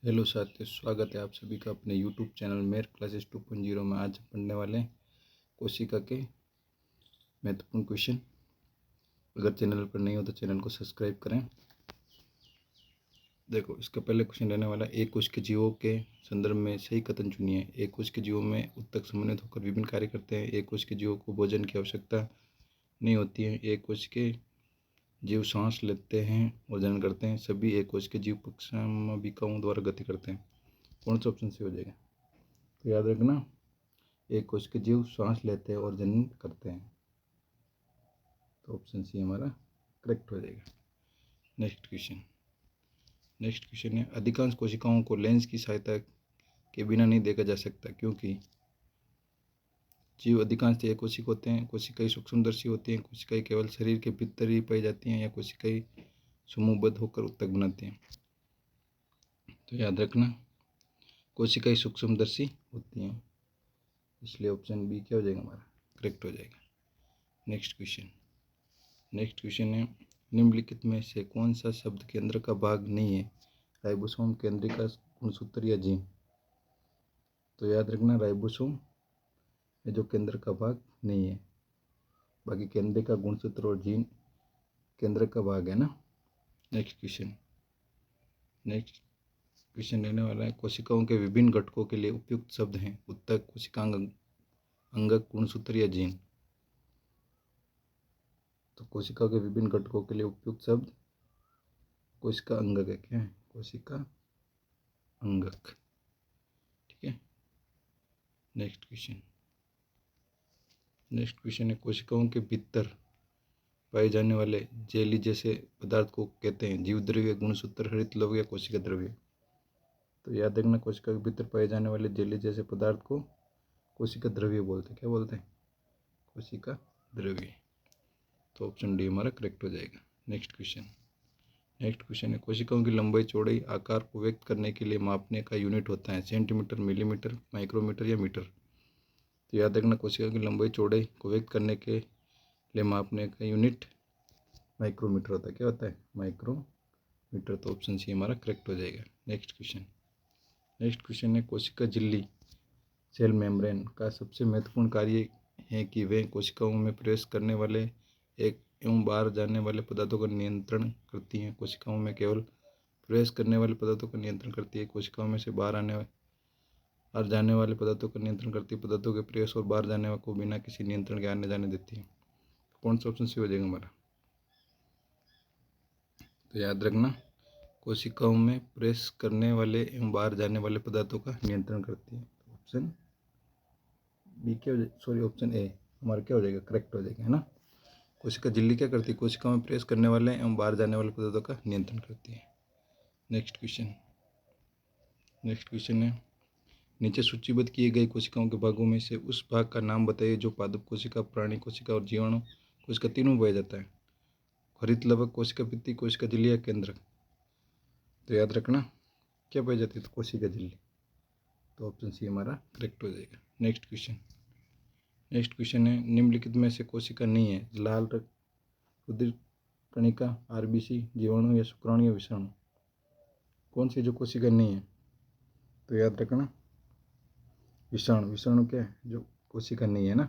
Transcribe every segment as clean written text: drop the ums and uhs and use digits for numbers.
Hello साथियों, स्वागत है आप सभी का अपने यूट्यूब चैनल मेर क्लासेस 2.0 में। आज पढ़ने वाले हैं कोशिका के महत्वपूर्ण क्वेश्चन। अगर चैनल पर नहीं हो तो चैनल को सब्सक्राइब करें। देखो, इसका पहले क्वेश्चन रहने वाला एक कोश के जीवों के संदर्भ में सही कथन चुनिए। एक कोश के जीवों में उत्तक समन्वित होकर विभिन्न कार्य करते हैं। एक कोश के जीवों को भोजन की आवश्यकता नहीं होती है। एक कोश के जीव सांस लेते हैं और जनन करते हैं। सभी एक कोश के जीव पक्षांबिकाओं द्वारा गति करते हैं। कौन सा ऑप्शन सही हो जाएगा? तो याद रखना, एक कोश के जीव सांस लेते हैं और जनन करते हैं, तो ऑप्शन सी हमारा करेक्ट हो जाएगा। नेक्स्ट क्वेश्चन है अधिकांश कोशिकाओं को लेंस की सहायता के बिना नहीं देखा जा सकता क्योंकि जीव अधिकांश एक कोशिक होते हैं। कोशिकाएं सूक्ष्मदर्शी होती हैं। कोशिकाएं केवल शरीर के भीतर ही पाई जाती हैं या कोशिकाएं समूहबद्ध होकर उत्तक बनाती हैं। तो याद रखना, कोशिकाएं सूक्ष्मदर्शी होती हैं, इसलिए ऑप्शन बी क्या हो जाएगा हमारा करेक्ट हो जाएगा। नेक्स्ट क्वेश्चन है निम्नलिखित में से कौन सा शब्द केंद्र का भाग नहीं है? राइबोसोम, केंद्रिका, गुणसूत्र या जीन? तो याद रखना, राइबोसोम में जो केंद्र का भाग नहीं है, बाकी केंद्रिका, गुणसूत्र और जीन केंद्र का भाग है ना। नेक्स्ट क्वेश्चन रहने वाला है कोशिकाओं के विभिन्न घटकों के लिए उपयुक्त शब्द हैं। उत्तक, कोशिकांग, अंगक, गुणसूत्र या जीन? तो कोशिका के विभिन्न घटकों के लिए उपयुक्त शब्द कोशिका अंगक है। क्या है? कोशिका अंगक। ठीक है। नेक्स्ट क्वेश्चन है कोशिकाओं के भीतर पाए जाने वाले जेली जैसे पदार्थ को कहते हैं जीव द्रव्य, गुणसूत्र, हरित लवण या कोशिका द्रव्य? तो याद रखना, कोशिका के भीतर पाए जाने वाले जेली जैसे पदार्थ को कोशिका द्रव्य बोलते हैं। क्या बोलते हैं? कोशिका द्रव्य। तो ऑप्शन डी हमारा करेक्ट हो जाएगा। नेक्स्ट क्वेश्चन है कोशिकाओं की लंबाई, चौड़ाई, आकार को व्यक्त करने के लिए मापने का यूनिट होता है सेंटीमीटर, मिलीमीटर, माइक्रोमीटर या मीटर? तो याद रखना, कोशिका की लंबाई, चौड़ाई को व्यक्त करने के लिए मापने का यूनिट माइक्रोमीटर होता है। क्या होता है? माइक्रोमीटर। तो ऑप्शन सी हमारा करेक्ट हो जाएगा। नेक्स्ट क्वेश्चन है कोशिका झिल्ली, सेल मेम्ब्रेन का सबसे महत्वपूर्ण कार्य है कि वे कोशिकाओं में प्रवेश करने वाले एक एवं बाहर जाने वाले पदार्थों का नियंत्रण करती हैं। कोशिकाओं में केवल प्रवेश करने वाले पदार्थों का नियंत्रण करती है। कोशिकाओं में से बाहर जाने वाले पदार्थों का नियंत्रण करती है। पदार्थों के प्रवेश और बाहर जाने को बिना किसी नियंत्रण के आने जाने देती है। कौन सा ऑप्शन सही हो जाएगा हमारा? तो याद रखना, कोशिकाओं में प्रवेश करने वाले एवं बाहर जाने वाले पदार्थों का नियंत्रण करती है। ऑप्शन बी क्या हो जाएगा? सॉरी, ऑप्शन ए हमारा क्या हो जाएगा करेक्ट हो जाएगा, है ना। कोशिका झिल्ली क्या करती है? कोशिकाओं में प्रवेश करने वाले एवं बाहर जाने वाले पदार्थों का नियंत्रण करती है। नेक्स्ट क्वेश्चन है नीचे सूचीबद्ध किए गए कोशिकाओं के भागों में से उस भाग का नाम बताइए जो पादप कोशिका, प्राणी कोशिका और जीवाणु कोशिका तीनों में पाया जाता है। हरित लवक, कोशिका भित्ति, कोशिका झिल्ली या केंद्रक? तो याद रखना, क्या पाई जाती है? तो कोशिका झिल्ली। तो ऑप्शन सी हमारा करेक्ट हो जाएगा। नेक्स्ट क्वेश्चन है निम्नलिखित में से कोशिका नहीं है? लाल रक्त, रुधिर कणिका, आरबीसी, जीवाणु या शुक्राणु या विषाणु? कौन सी जो कोशिका नहीं है? तो याद रखना, विषाणु क्या है? जो कोशिका नहीं है ना।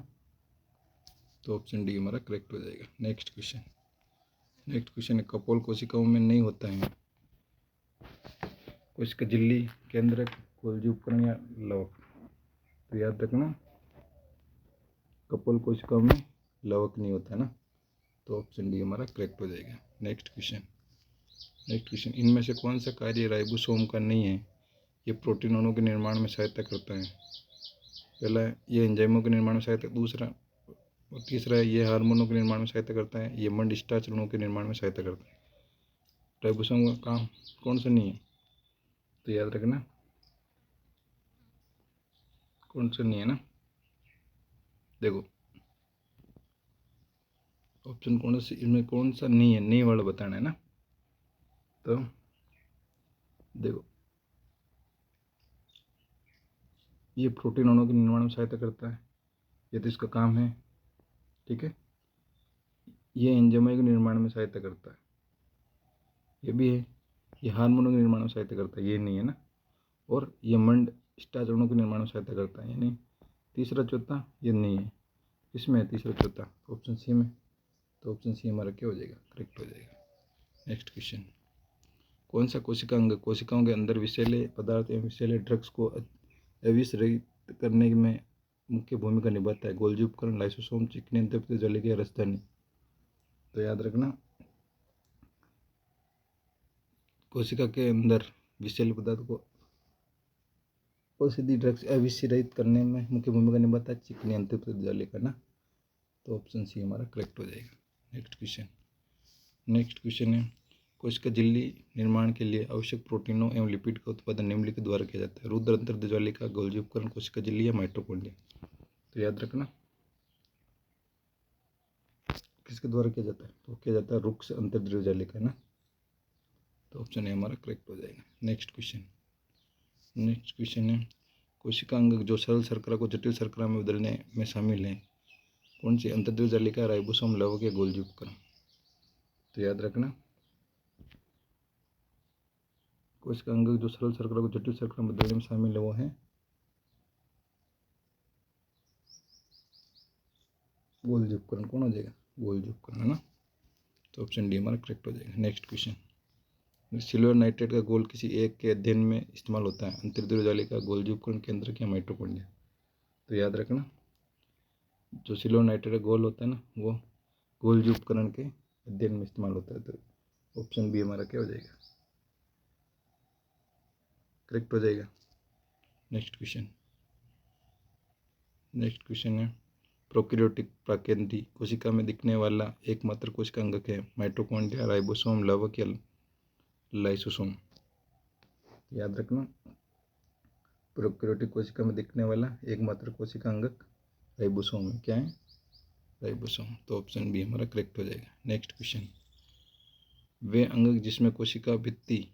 तो ऑप्शन डी हमारा करेक्ट हो जाएगा। नेक्स्ट क्वेश्चन है कपोल कोशिकाओं में नहीं होता है। कोशिका झिल्ली, केंद्रक, गोल्जी उपकरण या लवक? तो याद रखना, कपोल कोशिकाओं में लवक नहीं होता है ना। तो ऑप्शन डी हमारा करेक्ट हो जाएगा। नेक्स्ट क्वेश्चन इनमें से कौन सा कार्य राइबोसोम का नहीं है? ये प्रोटीन अणु के निर्माण में सहायता करता है। पहला, ये एंजाइमों के निर्माण में सहायता, दूसरा और तीसरा ये हार्मोनों के निर्माण में सहायता करता है। ये मंड स्टार्च अणुओं के निर्माण में सहायता करता है। राइबोसोम का काम कौन सा नहीं है? तो याद रखना, कौन सा नहीं है ना। देखो, ऑप्शन कौन सा, इनमें कौन सा नहीं है, नहीं वाला बताना है ना। तो देखो, ये प्रोटीन अणुओं के निर्माण में सहायता करता है, ये तो इसका काम है। ठीक है। ये एंजाइमों के निर्माण में सहायता करता है, ये भी है। ये हार्मोनों के निर्माण में सहायता करता है, ये नहीं है ना। और ये मंड स्टार्च अणु के निर्माण में सहायता करता है। यानी तीसरा चौथा ये नहीं है, किसमें है तीसरा चौथा? ऑप्शन सी में। तो ऑप्शन सी हमारा क्या हो जाएगा? करेक्ट हो जाएगा। नेक्स्ट क्वेश्चन, कौन सा कोशिका अंग कोशिकाओं के अंदर विषैले पदार्थ एवं विषैले ड्रग्स को अविष रहित करने में मुख्य भूमिका निभाता है? गोल्जी उपकरण, लाइसोसोम, चिकनी अंतर्पृष्ठ जलिका या राजधानी? तो याद रखना, कोशिका के अंदर विषैले पदार्थ को औषधि ड्रग्स अविष रहित करने में मुख्य भूमिका निभाता है चिकनी अंतर्पृष्ठ जलिका ना। तो ऑप्शन सी हमारा करेक्ट हो जाएगा। नेक्स्ट क्वेश्चन है, कोशिका झिल्ली निर्माण के लिए आवश्यक प्रोटीनों एवं लिपिड का उत्पादन निम्नलिखित द्वारा किया जाता है? रुद्र अंतर्द्रव्यजालिका, गोल्जी उपकरण, कोशिका झिल्ली या माइटोकॉन्ड्रिया? तो याद रखना, किसके द्वारा किया जाता है? तो किया जाता है रुक्ष अंतर्द्रव्यजालिका ना। तो ऑप्शन ए हमारा करेक्ट हो जाएगा। नेक्स्ट क्वेश्चन है, कोशिका अंग जो सरल शर्करा को जटिल शर्करा में बदलने में शामिल है, कौन सी? अंतर्द्रव्यजालिका, राइबोसोम, लवक या गोल्जी उपकरण? तो याद रखना, कोशिका अंग जो सरल शर्करा को जटिल शर्करा में बदलने में शामिल है वो है गोल्जी उपकरण। कौन हो जाएगा? गोल्जी उपकरण है ना। तो ऑप्शन डी हमारा करेक्ट हो जाएगा। नेक्स्ट क्वेश्चन, सिल्वर नाइट्रेट का घोल किसी एक के अध्ययन में इस्तेमाल होता है? अंतर्द्रव्यजालिका, गोल्जी उपकरण, केंद्रक या माइटोकॉन्ड्रिया? तो याद रखना, जो सिल्वर नाइट्रेट का घोल होता है ना वो गोल्जी उपकरण के अध्ययन में इस्तेमाल होता है। तो ऑप्शन बी हमारा क्या हो जाएगा? करेक्ट हो जाएगा। नेक्स्ट क्वेश्चन है, प्रोकैरियोटिक प्राकेंद्री कोशिका में दिखने वाला एकमात्र कोशिका अंगक है? माइटोकॉन्ड्रिया, राइबोसोम, लवक या लाइसोसोम? याद रखना, प्रोकैरियोटिक कोशिका में दिखने वाला एकमात्र कोशिका अंगक राइबोसोम है। क्या है? राइबोसोम। तो ऑप्शन बी हमारा करेक्ट हो जाएगा। नेक्स्ट क्वेश्चन, वे अंगक जिसमें कोशिका भित्ति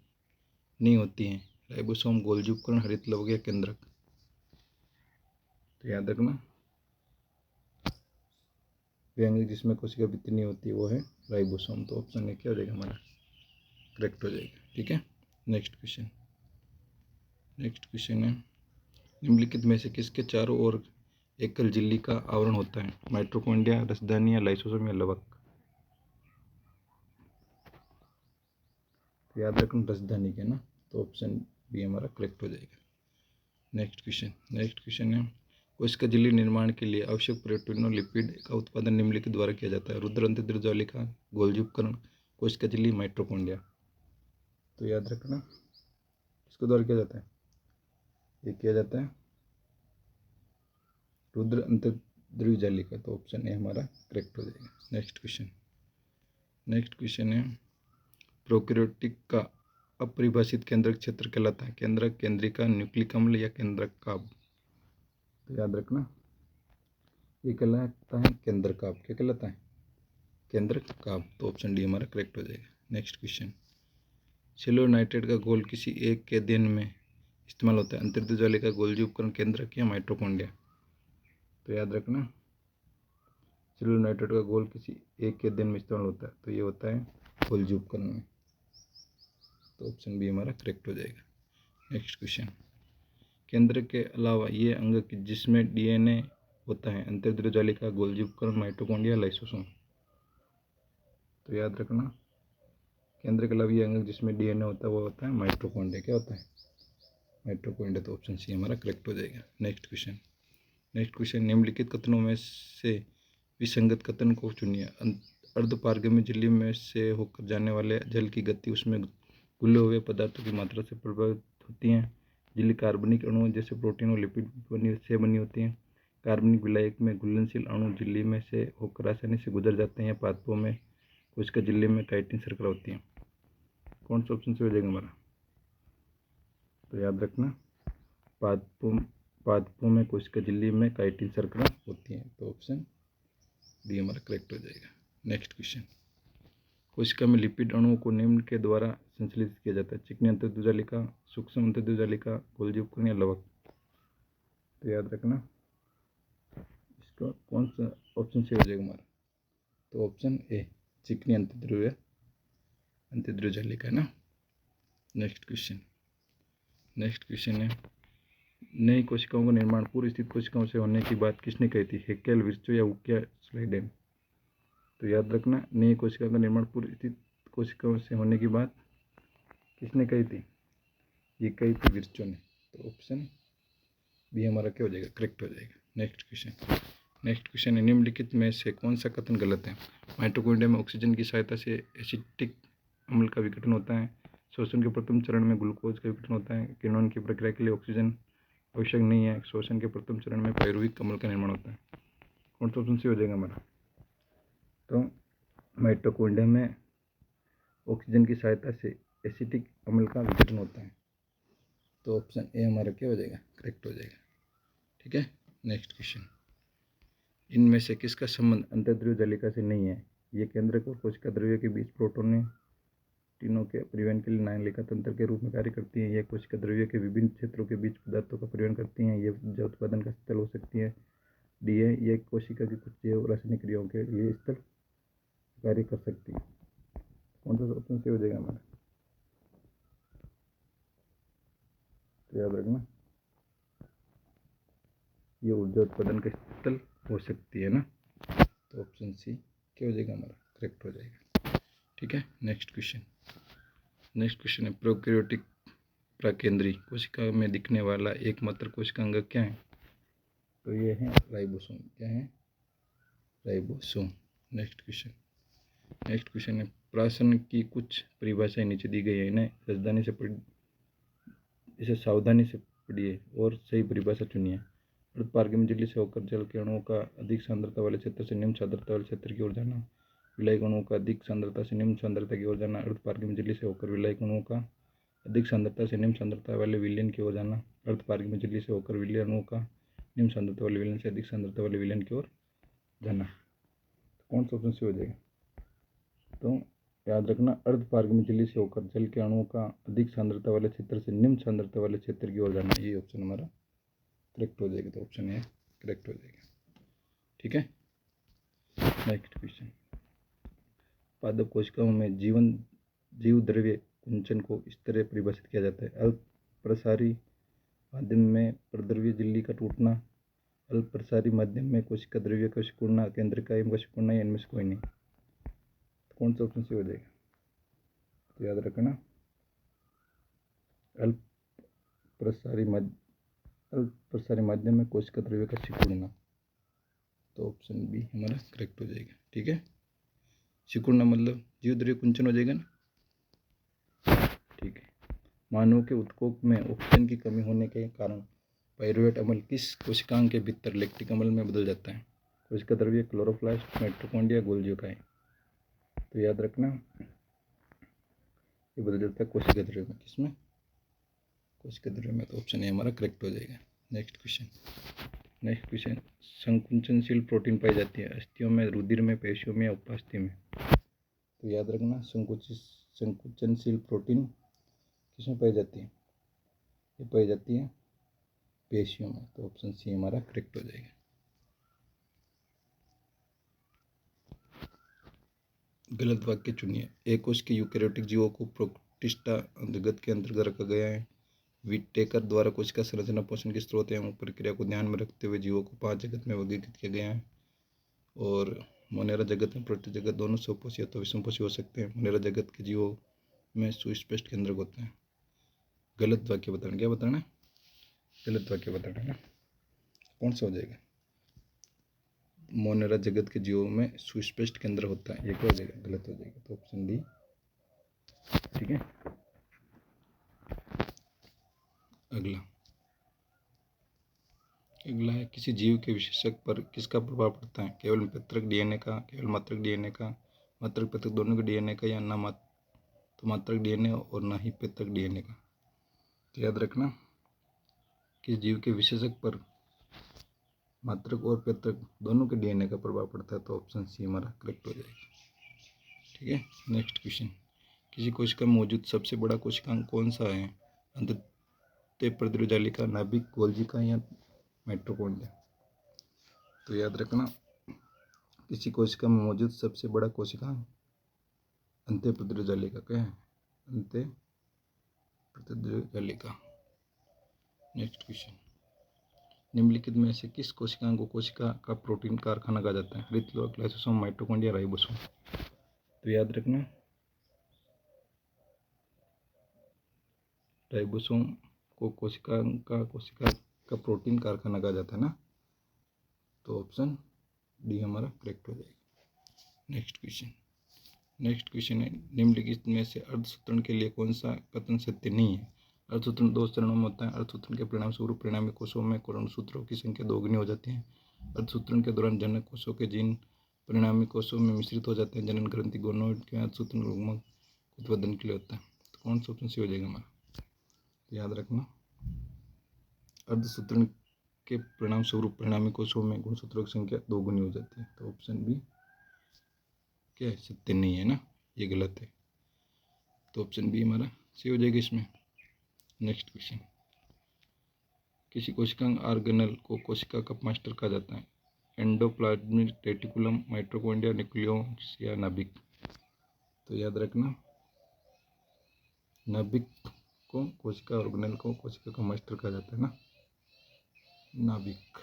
नहीं होती हैं? राइबोसोम, गोल्जी उपकरण, हरित लवक या केंद्रक? तो याद रखना, वे अंग जिसमें कोशिका भित्ति नहीं होती वो है राइबोसोम। तो ऑप्शन ए क्या हो जाएगा हमारा? करेक्ट हो जाएगा। ठीक है। नेक्स्ट क्वेश्चन है, निम्नलिखित में से किसके चारों ओर एकल झिल्ली का आवरण होता है? माइटोकॉन्ड्रिया, राजधानी या लाइसोसोम या लवक? तो याद रखना राजधानी के ना। तो ऑप्शन बी हमारा करेक्ट हो जाएगा। नेक्स्ट क्वेश्चन है, कोशिका झिल्ली निर्माण के लिए आवश्यक प्रोटीनों लिपिड का उत्पादन निम्नलिखित द्वारा किया जाता है? रुद्र अंतर्द्रव्यजालिका, गोल्जी उपकरण, कोशिका झिल्ली, माइटोकॉन्ड्रिया? तो याद रखना, किसके द्वारा किया जाता है? ये किया जाता है रुद्र अंतर्द्रव्यजालिका। तो ऑप्शन ए हमारा करेक्ट हो जाएगा। नेक्स्ट क्वेश्चन है, प्रोकैरियोटिक का अपरिभाषित केंद्रक क्षेत्र कहलाता है? केंद्रक, केंद्रिका, न्यूक्लिक अम्ल या केंद्रकाभ? तो याद रखना, ये कहलाता है केंद्रकाभ। क्या कहलाता है? केंद्रकाभ। तो ऑप्शन डी हमारा करेक्ट हो जाएगा। नेक्स्ट क्वेश्चन, सिल्वर नाइट्रेट का घोल किसी एक के अध्ययन में इस्तेमाल होता है? अंतर्द्रव्यजालिका, गोल्जी उपकरण, केंद्रक या माइटोकॉन्ड्रिया? तो याद रखना, सिल्वर नाइट्रेट का घोल किसी एक के अध्ययन में इस्तेमाल होता है तो ये होता है गोल्जी उपकरण में। तो ऑप्शन बी हमारा करेक्ट हो जाएगा। नेक्स्ट क्वेश्चन, केंद्र के अलावा ये अंग जिसमें डीएनए होता है? अंतर्द्रव्यजालिका, गोल्जी उपकरण, माइटोकॉन्ड्रिया, लाइसोसोम? तो याद रखना, केंद्र के अलावा ये अंग जिसमें डीएनए होता है वो होता है माइटोकॉन्ड्रिया। क्या होता है? माइटोकॉन्ड्रिया। तो ऑप्शन सी हमारा करेक्ट हो जाएगा। नेक्स्ट क्वेश्चन, निम्नलिखित कथनों में से विसंगत कथन को चुनिए। अर्धपारगम्य झिल्ली में से होकर जाने वाले जल की गति उसमें घुले हुए पदार्थों की मात्रा से प्रभावित होती है। झिल्ली कार्बनिक अणुओं जैसे प्रोटीन और लिपिड बनी होती हैं। कार्बनिक विलायक में घुलनशील अणु झिल्ली में से होकर आसानी से गुजर जाते हैं। पादपों में कोशिका झिल्ली में काइटिन शर्करा होती है। कौन सा ऑप्शन से हो जाएगा हमारा? तो याद रखना, पादपों में कोशिका झिल्ली में काइटिन शर्करा होती है। तो ऑप्शन डी हमारा करेक्ट हो जाएगा। नेक्स्ट क्वेश्चन, कोशिका में लिपिड अणुओं को निम्न के द्वारा संश्लेषित किया जाता है? चिकनी अंतर्द्रव्यजालिका, सूक्ष्म अंतर्द्रव्यजालिका, गोल्जी उपकरण या लवक? तो याद रखना, इसका कौन सा ऑप्शन से हो जाएगा हमारा? तो ऑप्शन ए, चिकनी अंतर्द्रव्यजालिका है ना। नेक्स्ट नेक्स्ट क्वेश्चन है, नई कोशिकाओं का निर्माण पूर्व स्थित कोशिकाओं से होने की बात किसने कही थी? हेकेल, विर्चो या उकिया स्लाइडेन? तो याद रखना, नई कोशिका का निर्माण पूर्व स्थित कोशिकाओं से होने की बात किसने कही थी? ये कही थी विर्चो ने। तो ऑप्शन बी हमारा क्या हो जाएगा? करेक्ट हो जाएगा। नेक्स्ट क्वेश्चन है, निम्नलिखित में से कौन सा कथन गलत है? माइटोकॉन्ड्रिया में ऑक्सीजन की सहायता से एसिटिक अम्ल का विघटन होता है। श्वसन के प्रथम चरण में ग्लूकोज का विघटन होता है। किण्वन की प्रक्रिया के लिए ऑक्सीजन आवश्यक नहीं है। श्वसन के प्रथम चरण में पायरुविक अम्ल का निर्माण होता है। कौन सा ऑप्शन सी हो जाएगा हमारा? तो माइटोकॉन्ड्रिया में ऑक्सीजन की सहायता से एसिटिक अम्ल का विघटन होता है। तो ऑप्शन ए हमारा क्या हो जाएगा? करेक्ट हो जाएगा। ठीक है। नेक्स्ट क्वेश्चन, इनमें से किसका संबंध अंतर्द्रव्य जालिका से नहीं है? ये केंद्रक और कोशिका द्रव्य के बीच प्रोटोनों के परिवहन के लिए न्यायलिका तंत्र के रूप में कार्य करती हैं। ये कोशिका द्रव्य के विभिन्न क्षेत्रों के बीच पदार्थों का परिवहन करती हैं। ये ऊर्जा उत्पादन का स्थल हो सकती है। डी है, ये कोशिका की कुछ जैव रासायनिक क्रियाओं के लिए स्थल कार्य कर सकती है। कौन सा ऑप्शन से हो जाएगा हमारा? तो याद रखना, ये ऊर्जा उत्पादन का स्थल हो सकती है ना। तो ऑप्शन सी क्या हो जाएगा हमारा? करेक्ट हो जाएगा। ठीक है। नेक्स्ट क्वेश्चन है, प्रोकैरियोटिक प्राकेंद्री कोशिका में दिखने वाला एकमात्र कोशिकांग क्या है? तो ये है राइबोसोम। क्या है? राइबोसोम। नेक्स्ट क्वेश्चन है, प्राशन की कुछ परिभाषाएं नीचे दी गई है, इन्हें इसे सावधानी से पढ़िए और सही परिभाषा चुनिए। अर्धपारगमी झिल्ली से होकर जल के अणुओं का अधिक सांद्रता वाले क्षेत्र से निम्न सांद्रता वाले क्षेत्र की ओर जाना। विलायक अणुओं का अधिक सांद्रता से निम्न सांद्रता की ओर जाना। अर्धपारगमी झिल्ली से होकर विलायक अणुओं का अधिक सांद्रता से निम्न सांद्रता वाले विलयन की ओर जाना। अर्धपारगमी झिल्ली से होकर विलय अणुओं का निम्न सांद्रता वाले विलयन से अधिक सांद्रता वाले विलयन की ओर जाना। कौन सा ऑप्शन से हो जाएगा? तो याद रखना, अर्धपारगमी झिल्ली से होकर जल के अणुओं का अधिक सांद्रता वाले क्षेत्र से निम्न सांद्रता वाले क्षेत्र की ओर जाना। ये ऑप्शन हमारा करेक्ट हो जाएगा। तो ऑप्शन ए करेक्ट हो जाएगा। ठीक है। नेक्स्ट क्वेश्चन, पादप कोशिकाओं में जीव द्रव्य कुंचन को इस तरह परिभाषित किया जाता है। अल्प प्रसारी माध्यम में प्रद्रव्य झिल्ली का टूटना। अल्प प्रसारी माध्यम में कोशिका द्रव्य का सिकुड़ना। केंद्रकाय का सिकुड़ना, या इनमें से कोई नहीं। तो कौन सा ऑप्शन से हो जाएगा? तो याद रखना, अल्प प्रसारी माध्यम में कोशिका द्रव्य का सिकुड़ना। तो ऑप्शन बी हमारा करेक्ट हो जाएगा। ठीक है। सिकुड़ना मतलब जीव द्रव्य कुंचन हो जाएगा ना। ठीक है। मानव के उत्कोक में ऑक्सीजन की कमी होने के कारण पायरुवेट अम्ल किस कोशिकांग के भीतर लैक्टिक अम्ल में बदल जाता है? कोशिका द्रव्य, क्लोरोप्लास्ट, माइटोकॉन्ड्रिया, गोल्गी का है। तो याद रखना, ये बदल जाता है कोशिका द्रव्य में। किसमें? कोशिका द्रव्य में। तो ऑप्शन ए हमारा करेक्ट हो जाएगा। नेक्स्ट क्वेश्चन, संकुचनशील प्रोटीन पाई जाती है अस्थियों में, रुधिर में, पेशियों में या उपास्थि में? तो याद रखना, संकुचनशील प्रोटीन किसमें पाई जाती है? ये पाई जाती है पेशियों में। तो ऑप्शन सी हमारा करेक्ट हो जाएगा। गलत वाक्य चुनिए। एक कोश के यूकेरियोटिक जीवों को प्रोटिस्टा अंतर्गत के अंतर्गत रखा गया है। विटेकर द्वारा कोशिका संरचना, पोषण के स्रोत एवं प्रक्रिया को ध्यान में रखते हुए जीवों को 5 जगत में वर्गीकृत किया गया है। और मोनेरा जगत में प्रोटी जगत दोनों स्वपोषी अथवा विषमपोषी हो सकते हैं। मोनेरा जगत के जीवों में सुस्पष्ट केंद्रक होते हैं। गलत वाक्य बताना। क्या बताना है? गलत वाक्य बताना है ना। कौन सा हो जाएगा? मोनेरा जगत के जीवों में सुस्पष्ट केंद्र होता है। ये क्या हो जाएगा? गलत हो जाएगा। तो ऑप्शन डी। ठीक है। अगला है, किसी जीव के विशेषक पर किसका प्रभाव पड़ता है? केवल पितृक डीएनए का, केवल मातृक डीएनए का, मातृक पितृक दोनों के डीएनए का, या ना मातृक डीएनए और ना ही पितृक डीएनए का? तो याद रखना, किस जीव के विशेषक पर मातृक और पितृक दोनों के डीएनए का प्रभाव पड़ता है? तो ऑप्शन सी हमारा करेक्ट हो जाएगा। ठीक है। नेक्स्ट क्वेश्चन, किसी कोशिका में मौजूद सबसे बड़ा कोशिकांग कौन सा है? अंतःप्रद्रव्य जालिका, नाभिक, गोल्गी का, या माइटोकॉन्ड्रिया? तो याद रखना, किसी कोशिका में मौजूद सबसे बड़ा कोशिकांग अंतःप्रद्रव्य जालिका क्या है? अंतःप्रद्रव्य जालिका। नेक्स्ट क्वेश्चन, निम्नलिखित में से किस कोशिकांग को कोशिका का प्रोटीन कारखाना कहा जाता है? हृदलोक, लाइसोसोम, माइटोकॉन्ड्रिया, राइबोसोम। तो याद रखना, राइबोसोम को कोशिका का प्रोटीन कारखाना कहा जाता है ना, तो ऑप्शन डी हमारा करेक्ट हो जाएगा। नेक्स्ट क्वेश्चन है, निम्नलिखित में से अर्धसूत्रण के लिए कौन सा कथन सत्य नहीं है? अर्धसूत्रण 2 चरणों में होता है। अर्धसूत्रण के परिणाम स्वरूप परिणामी कोषों में कोरणसूत्रों की संख्या दोगुनी हो जाती है। अर्धसूत्रण के दौरान जनक कोषों के जीन परिणामी कोषों में मिश्रित हो जाते हैं। जनन ग्रंथि गोनोइड के अर्धसूत्रण रुग्मक उत्पादन के लिए होता है। तो कौन सा ऑप्शन सही हो जाएगा हमारा? तो याद रखना, अर्धसूत्रण के परिणाम स्वरूप परिणामी कोषों में गुणसूत्रों की संख्या दोगुनी हो जाती है। तो ऑप्शन बी क्या है? सत्य नहीं है ना, ये गलत है। तो ऑप्शन बी हमारा सही हो जाएगा इसमें। नेक्स्ट क्वेश्चन, किसी कोशिकांग ऑर्गेनल को कोशिका का मास्टर कहा जाता है? एंडोप्लाज्मिक रेटिकुलम, माइटोकॉन्ड्रिया, न्यूक्लियस या नाभिक। तो याद रखना, नाभिक को कोशिका ऑर्गेनल को कोशिका का मास्टर कहा जाता है ना, नाभिक।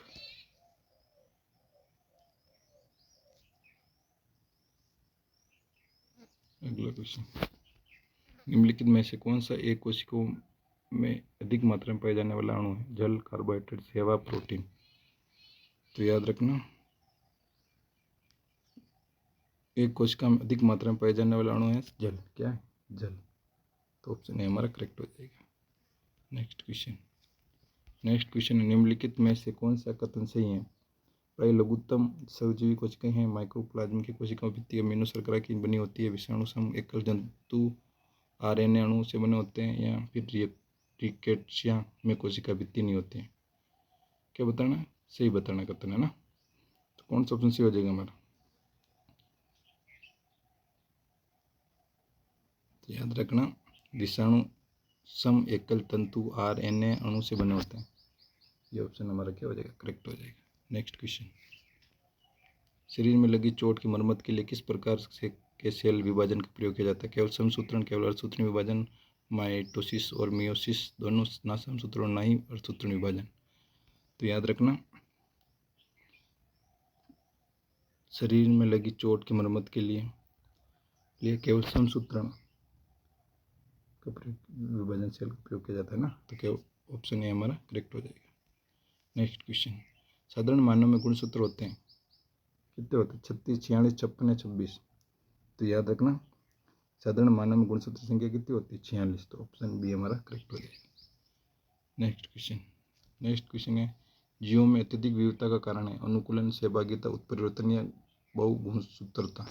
अगला क्वेश्चन, निम्नलिखित में से कौन सा एक कोशिकाओं में अधिक मात्रा में पाए जाने वाला अणु है? जल, कार्बोहाइड्रेट, सेवा, प्रोटीन। तो याद रखना, एक कोशिका में अधिक मात्रा में पाए जाने वाला अणु है जल। क्या है? जल। तो ऑप्शन ए हमारा करेक्ट हो जाएगा। नेक्स्ट क्वेश्चन है, निम्नलिखित में से कौन सा कथन सही है? प्राय लघुत्तम सजीवी कोशिकाएं हैं। माइक्रोप्लाज्म की कोशिकाओं भित्ति अमीनो शर्करा की बनी होती है। विषाणु सम एकल जंतु आरएनए अणु से बने होते हैं, या फिर रिकेट्सिया में कोशिका भित्ति नहीं होती है। क्या बताना? सही बताना कथन है ना। तो कौन सा ऑप्शन सही हो जाएगा हमारा? तो याद रखना, विषाणु सम एकल तंतु आरएनए अणु से बने होते हैं। ये ऑप्शन हमारा क्या हो जाएगा? करेक्ट हो जाएगा। नेक्स्ट क्वेश्चन, शरीर में लगी चोट की मरम्मत के लिए किस प्रकार से के सेल विभाजन का प्रयोग किया जाता है? केवल समसूत्रण, केवल अर्धसूत्रीय विभाजन, माइटोसिस और मियोसिस दोनों, ना समसूत्रण ना ही अर्धसूत्रीय विभाजन। तो याद रखना, शरीर में लगी चोट की मरम्मत के लिए केवल समसूत्रण का विभाजन सेल का प्रयोग किया जाता है ना, तो क्या ऑप्शन ए हमारा करेक्ट हो जाएगा। नेक्स्ट क्वेश्चन, साधारण मानव में गुणसूत्र होते हैं कितने होते हैं? 36, 46, 56 या 26। तो याद रखना, साधारण मानव में गुणसूत्र संख्या कितनी होती है? 46। तो ऑप्शन बी हमारा करेक्ट हो जाएगा। नेक्स्ट क्वेश्चन है, जीवों में अत्यधिक विविधता का कारण है? अनुकूलन, सहभागिता, उत्परिवर्तन या बहुगुणसूत्रता।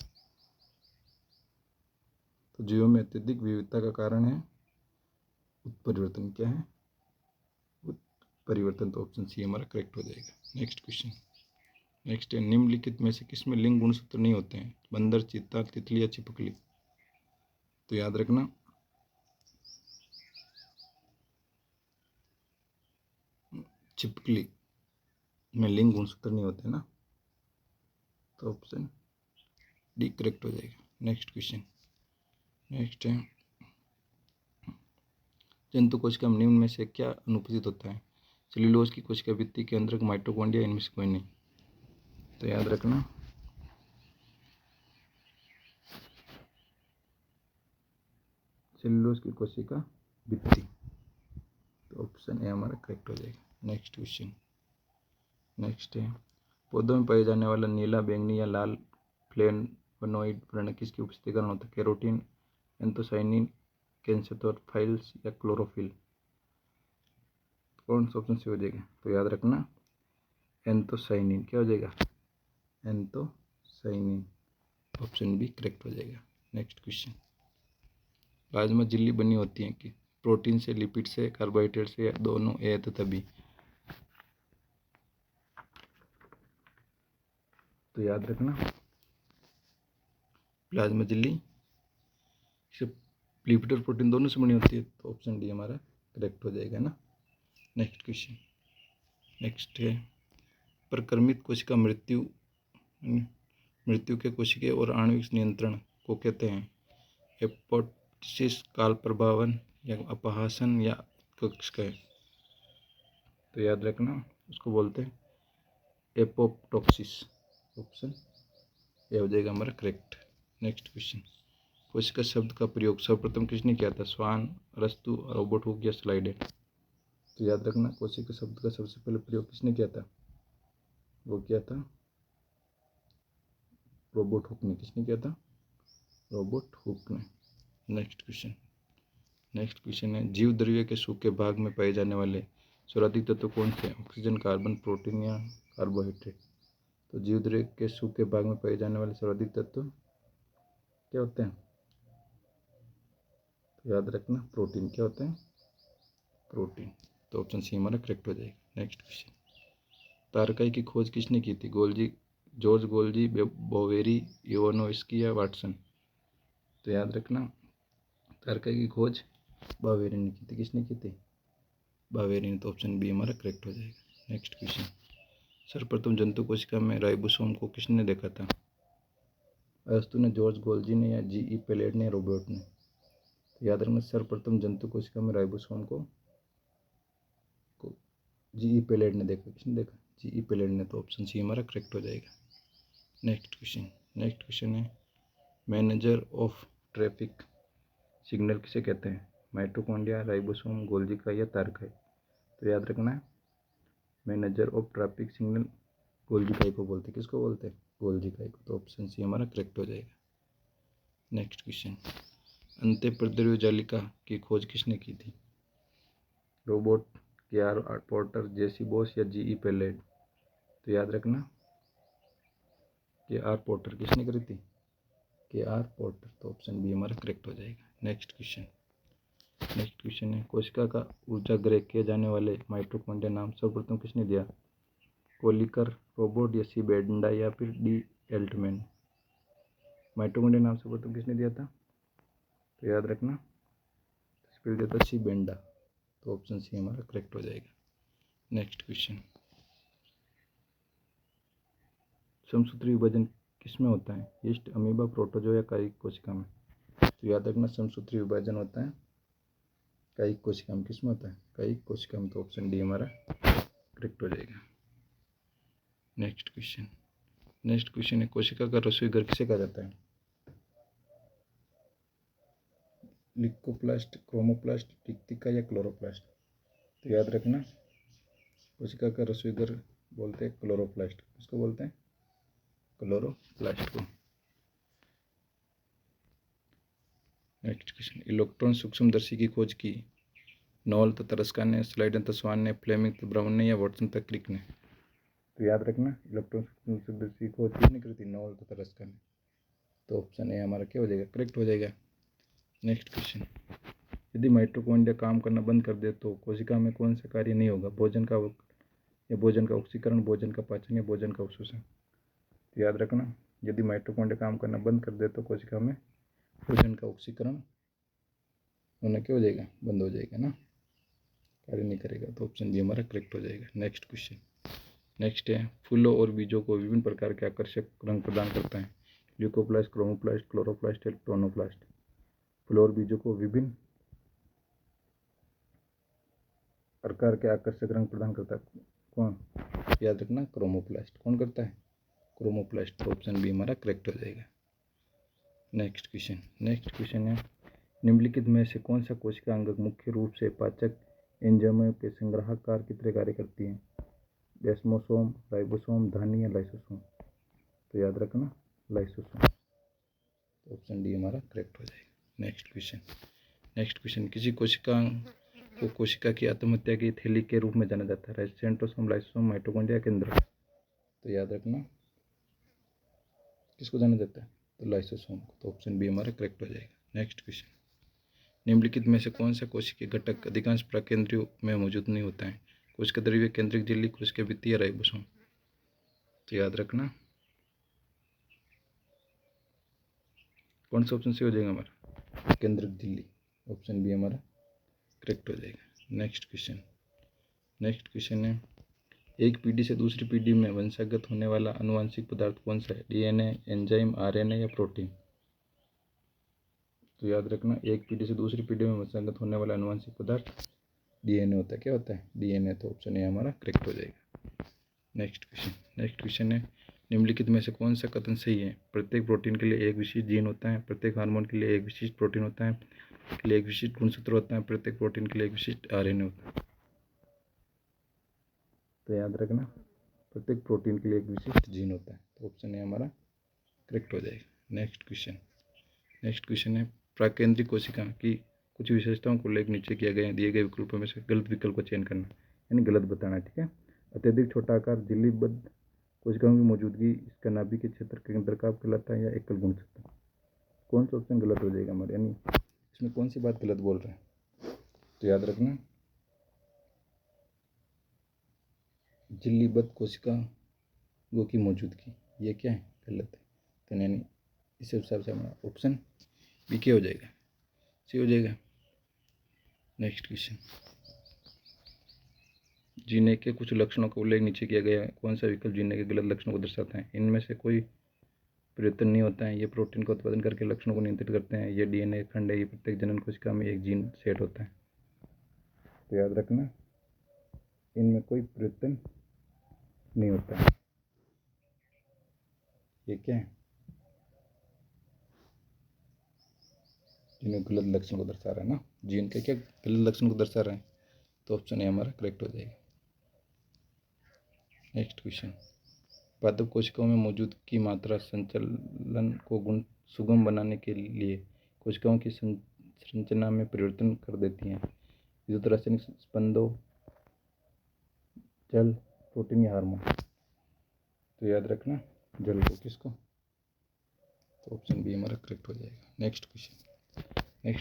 तो जीवों में अत्यधिक विविधता का कारण है उत्परिवर्तन। क्या है? उत्परिवर्तन। तो ऑप्शन सी हमारा करेक्ट हो जाएगा। नेक्स्ट है, निम्नलिखित में से किसमें लिंग गुणसूत्र नहीं होते हैं? बंदर, चीता, तितली या छिपकली। तो याद रखना, छिपकली में लिंग गुणसूत्र नहीं होते ना, तो ऑप्शन डी करेक्ट हो जाएगा। नेक्स्ट है, जंतु कोशिका में निम्न में से क्या अनुपस्थित होता है? सेल्यूलोज की कोशिका भित्ति, केंद्रक, माइटोकॉन्ड्रिया, इनमें से कोई नहीं। तो याद रखना, सेल्यूलोज की कोशिका भित्ति। तो ऑप्शन ए हमारा करेक्ट हो जाएगा। नेक्स्ट है, पौधों में पाए जाने वाला नीला, बैंगनी या लाल फ्लेवोनोइड वर्ण किसकी उपस्थिति कारण होता है? कैरोटीन, एंथोसाइनिन, कैल्शियम या क्लोरोफिल। कौन सा ऑप्शन सही हो जाएगा? तो याद रखना, एंथोसाइनिन। क्या हो जाएगा? एंथोसाइनिन। ऑप्शन बी करेक्ट हो जाएगा। नेक्स्ट क्वेश्चन, प्लाज्मा झिल्ली बनी होती है कि प्रोटीन से, लिपिड से, कार्बोहाइड्रेट से, या दोनों, ए तथा बी। तो याद रखना, प्लाज्मा झिल्ली लिपिड और प्रोटीन दोनों से बनी होती है। तो ऑप्शन डी हमारा करेक्ट हो जाएगा ना। नेक्स्ट है, प्रक्रमित कोशिका मृत्यु के कोशिकीय और आणविक नियंत्रण को कहते हैं? एपोप्टोसिस, काल प्रभावन, या अपहासन, या उत्कर्षण। तो याद रखना उसको बोलते हैं एपोप्टोसिस। ऑप्शन ए हो जाएगा हमारा करेक्ट। नेक्स्ट क्वेश्चन, कोशिका शब्द का प्रयोग सर्वप्रथम किसने किया था? स्वान, अरस्तु, रॉबर्ट हुक या स्लाइडे? तो याद रखना कोशिका शब्द का सबसे पहले प्रयोग किसने किया था? वो किया था रॉबर्ट हुक ने। किसने किया था? रॉबर्ट हुक ने। नेक्स्ट क्वेश्चन है, जीव द्रव्य के सूखे भाग में पाए जाने वाले सर्वाधिक तत्व कौन से हैं? ऑक्सीजन, कार्बन, प्रोटीन या कार्बोहाइड्रेट? तो जीव द्रव्य के सूखे भाग में पाए जाने वाले सर्वाधिक तत्व क्या होते हैं? तो याद रखना प्रोटीन। क्या होते हैं? प्रोटीन। तो ऑप्शन सी हमारा करेक्ट हो जाएगा। नेक्स्ट क्वेश्चन, तारकाई की खोज किसने की थी? जॉर्ज गोल्जी, बोवेरी, इवानोव्स्की या वाटसन? तो याद रखना तारकाई की खोज बावेरी ने की थी। किसने की थी? बावेरी ने। तो ऑप्शन बी हमारा करेक्ट हो जाएगा। नेक्स्ट क्वेश्चन, सर्वप्रथम जंतु कोशिका में राइबोसोम को किसने देखा था? अरस्तु ने, जॉर्ज गोल्जी ने या जी.ई. पेलेट ने, रॉबर्ट ने? तो याद रखना सर्वप्रथम जंतु कोशिका में राइबोसोम को जी.ई. पेलेट ने देखा। किसने देखा? जी.ई. पेलेट ने। तो ऑप्शन सी हमारा करेक्ट हो जाएगा। नेक्स्ट क्वेश्चन है, मैनेजर ऑफ ट्रैफिक सिग्नल किसे कहते हैं? माइटोकॉन्ड्रिया, राइबोसोम, गोल्जी का या तारकाई? तो याद रखना manager of traffic signal Golgi काई को बोलते हैं। किसको बोलते हैं? गोल्जी काई को। तो ऑप्शन सी हमारा करेक्ट हो जाएगा। नेक्स्ट क्वेश्चन, अंतःप्रद्रव्य जालिका की खोज किसने की थी? Robot, KR. पोर्टर, जेसी बोस या जी.ई. पेलेट? तो याद रखना के.आर. पोर्टर। किसने करी थी? के.आर. पोर्टर। तो ऑप्शन बी हमारा करेक्ट हो जाएगा। नेक्स्ट क्वेश्चन है, कोशिका का ऊर्जाग्रह किए जाने वाले माइटोकॉन्ड्रिया नाम सर्वप्रथम किसने दिया? कोलिकर, रोबोट या सी बेंडा या फिर डी एल्टमैन? माइटोकॉन्ड्रिया नाम सर्वप्रथम किसने दिया था? तो याद रखना स्पेल दिया था सी बेंडा। तो ऑप्शन सी हमारा करेक्ट हो जाएगा। नेक्स्ट क्वेश्चन, समसूत्री विभाजन किसमें होता है? यीस्ट, अमीबा, प्रोटोजोआ या कायिक कोशिका में? तो याद रखना समसूत्री विभाजन होता है कायिक कोशिका में। किसमें होता है? कायिक कोशिका में। तो ऑप्शन डी हमारा करेक्ट हो जाएगा। नेक्स्ट क्वेश्चन है, कोशिका का रसोई घर किसे कहा जाता है? लिकोप्लास्ट, क्रोमोप्लास्ट, टिक्तिका या क्लोरोप्लास्ट? तो याद रखना कोशिका का रसोई घर बोलते हैं क्लोरोप्लास्ट। किसको बोलते हैं? क्लोरोप्लास्ट को। नेक्स्ट क्वेश्चन, इलेक्ट्रॉन सूक्ष्मदर्शी की खोज की नॉल तथा रस्का ने, स्लाइडन तथा स्वान ने, फ्लेमिंग तथा ब्राउन ने या वाटसन तथा क्रिक ने? तो याद रखना इलेक्ट्रॉन सूक्ष्मदर्शी की खोज किसने करी थी? नॉल तथा रस्का ने। तो ऑप्शन ए हमारा क्या हो जाएगा? करेक्ट हो जाएगा। नेक्स्ट क्वेश्चन, यदि माइटोकॉन्ड्रिया काम करना बंद कर दे तो कोशिका में कौन सा कार्य नहीं होगा? भोजन का ऑक्सीकरण, भोजन का पाचन या भोजन का अवशोषण? तो याद रखना यदि माइटोकॉन्ड्रिया काम करना बंद कर दे तो कोशिका में भोजन का ऑक्सीकरण होना क्या हो जाएगा? बंद हो जाएगा ना, कार्य नहीं करेगा। तो ऑप्शन बी हमारा करेक्ट हो जाएगा। नेक्स्ट है, फूलों और बीजों को विभिन्न प्रकार के आकर्षक रंग प्रदान करता है? ल्यूकोप्लास्ट, क्रोमोप्लास्ट, क्लोरोप्लास्ट या टोनोप्लास्ट? फूलों और बीजों को विभिन्न प्रकार के आकर्षक रंग प्रदान करता है कौन? याद रखना क्रोमोप्लास्ट। कौन करता है? क्रोमोप्लास्ट। तो ऑप्शन बी हमारा करेक्ट हो जाएगा। नेक्स्ट क्वेश्चन है, निम्नलिखित में से कौन सा कोशिका अंग मुख्य रूप से पाचक एंजाइमों के संग्राहक की तरह कार्य करती है? डेस्मोसोम, राइबोसोम, धानी या लाइसोसोम? तो याद रखना लाइसोसोम। तो ऑप्शन डी हमारा करेक्ट हो जाएगा। नेक्स्ट क्वेश्चन, किसी कोशिका को कोशिका की आत्महत्या की थैली के रूप में जाना जाता है? सेंट्रोसोम, लाइसोसोम, माइटोकॉन्ड्रिया, केंद्र? तो याद रखना किसको जाना जाता है? तो लाइसोसोम को। तो ऑप्शन बी हमारा करेक्ट हो जाएगा। नेक्स्ट क्वेश्चन, निम्नलिखित में से कौन सा कोशिकीय घटक अधिकांश प्राकेंद्रियों में मौजूद नहीं होता है? कोशिका द्रव्य, केंद्रिक झिल्ली, कोशिका भित्ति या राइबोसोम? तो याद रखना कौन सा ऑप्शन सी हो जाएगा हमारा? केंद्रिक झिल्ली। ऑप्शन बी हमारा करेक्ट हो जाएगा। नेक्स्ट क्वेश्चन है, एक पीढ़ी से दूसरी पीढ़ी में वंशागत होने वाला आनुवांशिक पदार्थ कौन सा है? डीएनए, एंजाइम, आरएनए या प्रोटीन? तो याद रखना एक पीढ़ी से दूसरी पीढ़ी में वंशागत होने वाला आनुवांशिक पदार्थ डीएनए होता है। क्या होता है? डीएनए। तो ऑप्शन ए हमारा करेक्ट हो जाएगा। नेक्स्ट क्वेश्चन है, निम्नलिखित में से कौन सा कथन सही है? प्रत्येक प्रोटीन के लिए एक विशिष्ट जीन होता है, प्रत्येक हार्मोन के लिए एक विशिष्ट प्रोटीन होता है, के लिए एक विशिष्ट गुणसूत्र होता है, प्रत्येक प्रोटीन के लिए एक विशिष्ट आरएनए होता है। तो याद रखना, प्रत्येक प्रोटीन के लिए एक विशिष्ट जीन होता है। तो ऑप्शन ए हमारा करेक्ट हो जाएगा। नेक्स्ट क्वेश्चन है, प्राकेंद्रिक कोशिका की कुछ विशेषताओं को उल्लेख नीचे किया गया है, दिए गए विकल्पों में से गलत विकल्प को चयन करना, यानी गलत बताना है। ठीक है। अत्यधिक छोटा आकार, झिल्लीबद्ध कोशिकाओं की मौजूदगी इसका नाभिक के क्षेत्र केंद्रकाव कहलाता है, या एकल गुणसूत्र। कौन सा ऑप्शन गलत हो जाएगा हमारे, यानी इसमें कौन सी बात गलत बोल रहे हैं? तो याद रखना, झिल्लीबद्ध कोशिकाओं की मौजूदगी, ये क्या है? गलत है। तो यानी इस हिसाब से हमारा ऑप्शन बी क्या हो जाएगा? सी हो जाएगा। नेक्स्ट क्वेश्चन, जीने के कुछ लक्षणों का उल्लेख नीचे किया गया है, कौन सा विकल्प जीने के गलत लक्षणों को दर्शाता है? इनमें से कोई परिवर्तन नहीं होता है, ये प्रोटीन का उत्पादन करके लक्षणों को नियंत्रित करते हैं, ये डीएनए खंड है, ये प्रत्येक जनन कोशिका में एक जीन सेट होता है। तो याद रखना, इनमें कोई परिवर्तन नहीं होता है। ये क्या है? जिन्हें गलत लक्षण को दर्शा रहा है ना, जीन के क्या गलत लक्षण को दर्शा रहे हैं। तो ऑप्शन ए हमारा करेक्ट हो जाएगा। नेक्स्ट क्वेश्चन, पादप कोशिकाओं में मौजूद की मात्रा संचलन को गुण सुगम बनाने के लिए कोशिकाओं की संरचना में परिवर्तन कर देती हैं। विद्युत रासायनिक स्पंदों, जल, प्रोटीन या हार्मोन। तो याद रखना, जल को। किसको? तो ऑप्शन बी हमारा करेक्ट हो जाएगा। नेक्स्ट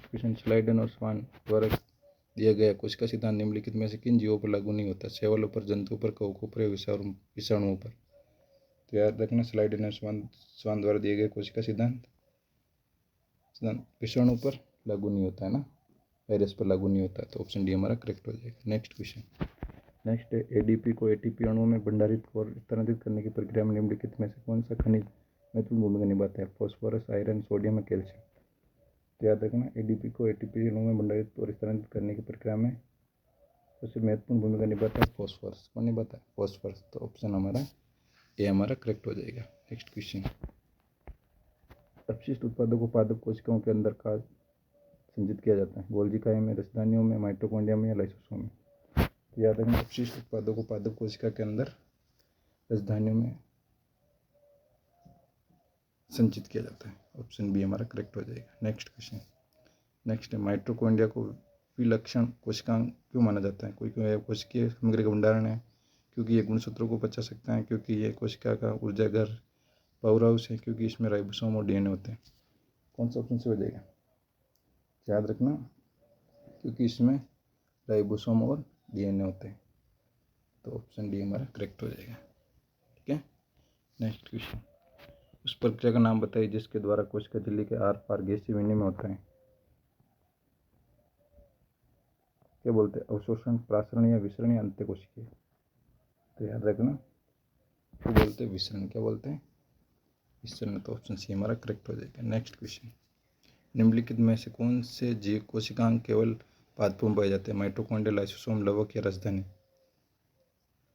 क्वेश्चन, स्लाइडन और स्वान द्वारा दिया गया कोशिका सिद्धांत निम्नलिखित में से किन जीवों पर लागू नहीं होता? शैवालों पर, जंतुओं पर, कवकों पर या विषाणुओं पर। तो याद रखना, स्लाइडन और स्वान द्वारा दिए गए कोशिका सिद्धांत विषाणु पर लागू नहीं होता है ना, वायरस पर लागू नहीं होता है। तो ऑप्शन डी हमारा करेक्ट हो जाएगा। नेक्स्ट है, एडीपी को एटीपी अणुओं में भंडारित और स्थानांतरित करने की प्रक्रिया में निम्नलिखित में से कौन सा खनिज महत्वपूर्ण भूमिका निभाता है? फॉस्फोरस, आयरन, सोडियम या कैल्शियम। तो याद रखना, एडीपी को एटीपी अणुओं में भंडारित और स्थानांतरित करने की प्रक्रिया में सबसे महत्वपूर्ण भूमिका निभाता है फॉस्फोरस। कौन निभाता है? फॉस्फोरस। तो ऑप्शन हमारा ए हमारा करेक्ट हो जाएगा। नेक्स्ट क्वेश्चन, अपशिष्ट उत्पादों को पादप कोशिकाओं के अंदर का संचित किया जाता है? गोल्गी काया में, रसदानियों में, माइटोकॉन्ड्रिया में या लाइसोसोम में। तो याद रखना, अपशिष्ट उत्पादों को पादप कोशिका के अंदर रसदानियों में संचित किया जाता है। ऑप्शन बी हमारा करेक्ट हो जाएगा। नेक्स्ट है, माइटोकॉन्ड्रिया को विलक्षण कोशिकांग क्यों माना जाता है? क्योंकि यह कोशिकीय सामग्री का भंडारण है, क्योंकि ये गुणसूत्रों को पचा सकता है, क्योंकि ये कोशिका का ऊर्जा घर पावर हाउस है, क्योंकि इसमें राइबोसोम और डीएनए होते हैं। कौन सा ऑप्शन से हो जाएगा? याद रखना, क्योंकि इसमें राइबोसोम और डीएनए होते हैं। तो ऑप्शन डी हमारा करेक्ट हो जाएगा। ठीक है। नेक्स्ट क्वेश्चन, उस प्रक्रिया का नाम बताइए जिसके द्वारा कोशिका झिल्ली के आर पार गैसीय विनिमय होता है? क्या बोलते हैं? अवशोषण, प्रासरण या विसरण या अंत्यकोशिकीय। तो याद रखना, तो बोलते हैं विसरण। क्या बोलते हैं? विसरण। तो ऑप्शन सी हमारा करेक्ट हो जाएगा। नेक्स्ट क्वेश्चन, निम्नलिखित में से कौन से जीव कोशिकांग केवल पादपों में पाए जाते हैं? माइटोकॉन्ड्रिया, लाइसोसोम, लवक या रसधानी।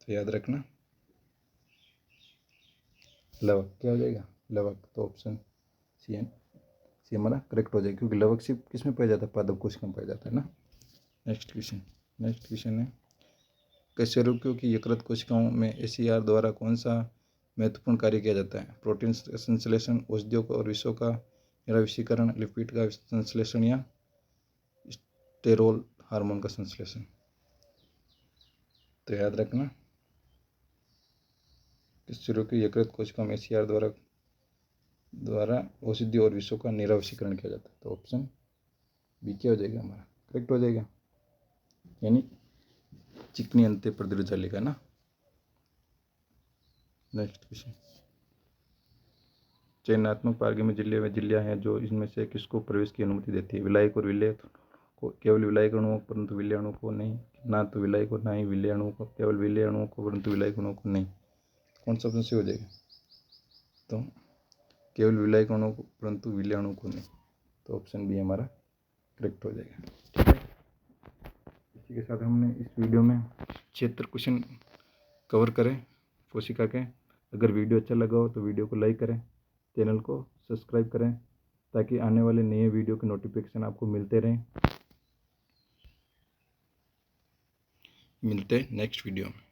तो याद रखना, लवक। क्या हो जाएगा? लवक। तो ऑप्शन सी हमारा करेक्ट हो जाएगा, क्योंकि लवक सिर्फ किस में पाया जाता है? पादप कोशिका में पाया जाता है ना। नेक्स्ट क्वेश्चन है, कशेरुकियों की यकृत कोशिकाओं में एसीआर द्वारा कौन सा महत्वपूर्ण कार्य किया जाता है? प्रोटीन संश्लेषण, औषधियों का और विषों का निराविषीकरण, लिपिड का संश्लेषण या स्टेरोल हार्मोन का संश्लेषण। तो याद रखना, कशेरुकी यकृत कोशिकाओं में एसीआर द्वारा औषधि और विषों का निराविषीकरण किया जाता है। तो ऑप्शन बी क्या हो जाएगा? हमारा करेक्ट हो जाएगा, यानी चिकनी अंत्य प्रदीर्घ जालिका ना। नेक्स्ट क्वेश्चन, चयनात्मक पारगी में झिल्लियाँ हैं जो इनमें से किसको प्रवेश की अनुमति देती है? विलायक और विलेय को, केवल विलायक अणुओं को परंतु विलेय अणुओं को नहीं, ना तो विलायक और ना ही विलेय अणुओं को, केवल विलेय अणुओं को परंतु विलायक अणुओं को नहीं। कौन सा ऑप्शन से हो जाएगा? तो केवल विलायक अणुओं को परंतु विलेय अणुओं को नहीं। तो ऑप्शन बी हमारा करेक्ट हो जाएगा। ठीक है। इसी के साथ हमने इस वीडियो में 76 क्वेश्चन कवर करें कोशिका के। अगर वीडियो अच्छा लगा हो तो वीडियो को लाइक करें, चैनल को सब्सक्राइब करें ताकि आने वाले नए वीडियो के नोटिफिकेशन आपको मिलते रहें। मिलते हैं नेक्स्ट वीडियो में।